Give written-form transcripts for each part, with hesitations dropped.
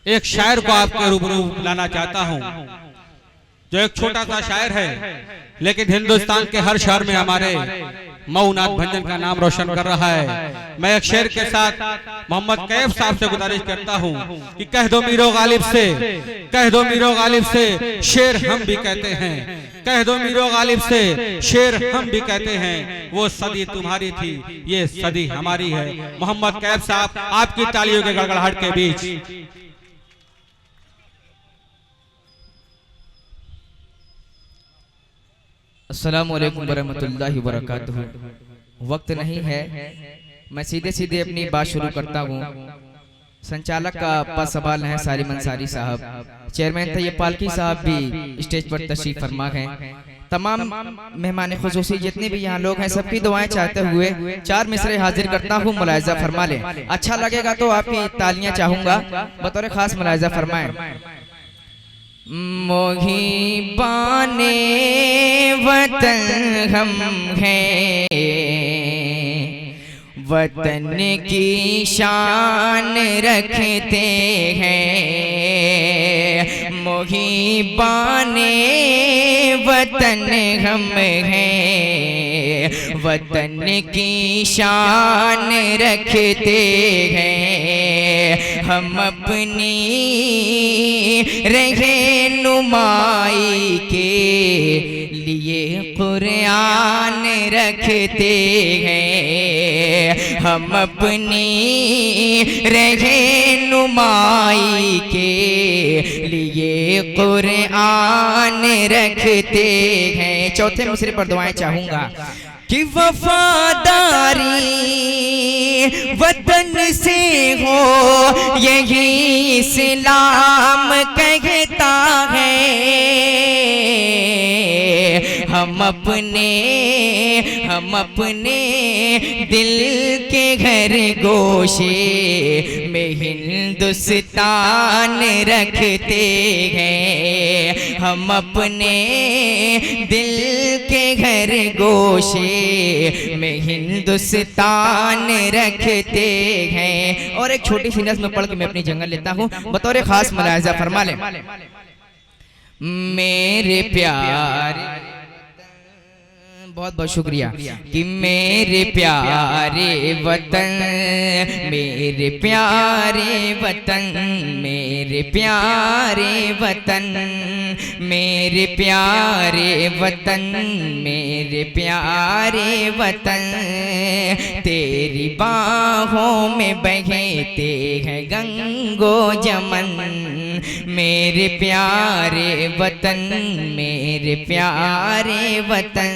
एक शायर को आपके रूबरू लाना चाहता हूं, जो एक छोटा सा शायर है लेकिन हिंदुस्तान के हर शहर में हमारे मऊनाथ भंजन का नाम रोशन कर रहा है। मैं एक शेर के साथ मोहम्मद कैफ साहब से गुजारिश करता हूं कि कह दो मीरो गालिब से, कह दो मीरो गालिब से शेर हम भी कहते हैं, कह दो मीरो गालिब से शेर हम भी कहते हैं। वो सदी तुम्हारी थी, ये सदी हमारी है। मोहम्मद कैफ साहब आपकी तालियों के गड़गड़ाहट के बीच। अस्सलामुअलैकुम वरहमतुल्लाहि वबरकातुहू। वक्त नहीं है, मैं सीधे सीधे अपनी बात शुरू करता हूँ। संचालक का पास सवाल है सालिम अंसारी साहब, चेयरमैन तैयब पालकी साहब भी स्टेज पर तशरीफ फरमा हैं। तमाम मेहमान खुसूसी जितने भी यहाँ लोग हैं सबकी दुआएं चाहते हुए 4 मिसरे हाजिर करता हूँ, मुलाहिजा फरमा लें। अच्छा लगेगा तो आपकी तालियां चाहूंगा, बतौर खास मुलाहिजा फरमाएं। मोहिबाने वतन हम हैं, वतन की शान रखते हैं। मोहिबाने वतन हम हैं, वतन की शान रखते हैं। हम अपनी रहनुमाई के लिए कुरान रखते हैं। हम अपनी रहनुमाई के लिए कुरान रखते हैं। चौथे मिसरे पर दुआएं चाहूंगा कि वफादारी वतन से हो यही इस्लाम कहता है। हम अपने दिल के घर गोशे में हिंदुस्तान रखते हैं। हम अपने दिल के घर गोशे में हिंदुस्तान रखते हैं। और एक छोटी सी नज़्म पढ़ के मैं अपनी जंगल लेता हूँ, बतौर खास मुलाहिजा फरमा लें। मेरे प्यारे, बहुत बहुत शुक्रिया कि मेरे प्यारे वतन, मेरे प्यारे वतन, मेरे प्यारे वतन, मेरे प्यारे वतन, मेरे प्यारे वतन। तेरी बाहों में बहते हैं गंगो जमन। मेरे प्यारे वतन, मेरे प्यारे वतन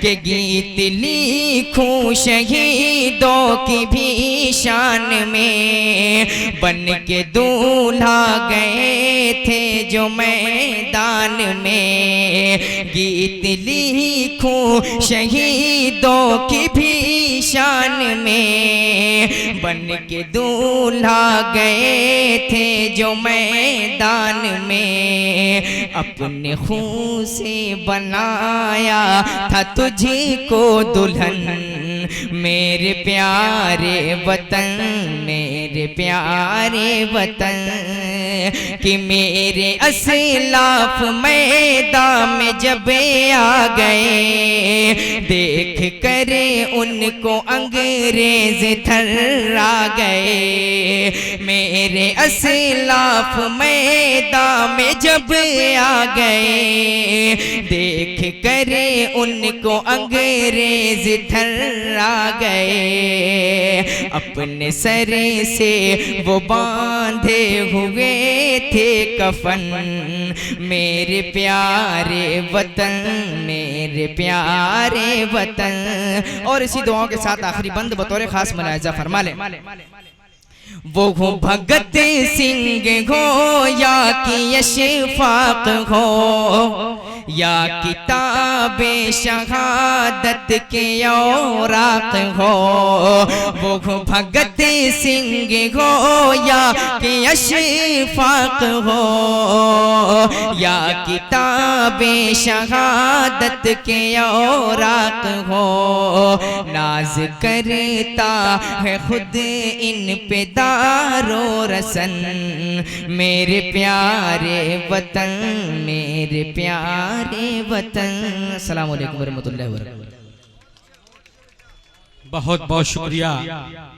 के गीत लिखूं शहीदों की भी शान में। बन के दूल्हा गए थे जो मैदान में। गीत लिखूं शहीदों की भी शान में। बन के दूल्हा गए थे जो मैदान में। अपने खून से बनाया था तुझको दुल्हन। मेरे प्यारे वतन, मेरे प्यारे वतन कि मेरे असलाफ मैदान में जब आ गए, देख कर उनको अंग्रेज थर्रा गए। मेरे असलाफ मैदान में जब आ गए, देख कर उनको अंग्रेज थर्रा गए। अपने सर से वो बांधे हुए थे कफन। मेरे प्यारे वतन, मेरे प्यारे वतन। और इसी दुआओं के साथ आखिरी बंद बतौर खास मुलाहिजा फरमा लें। वो हो भगत सिंह हो या कि अशफाक हो, या किताबे शहादत के औरात हो। वो हो भगत सिंह हो या कि अशफाक हो, या किताबे शहादत के औरात हो। नाज करता है खुद इन पे तारो रसन, मेरे प्यारे वतन, मेरे प्यारे वतन। अस्सलाम वालेकुम वरहमतुल्लाहि वबरकातुहू। बहुत बहुत शुक्रिया।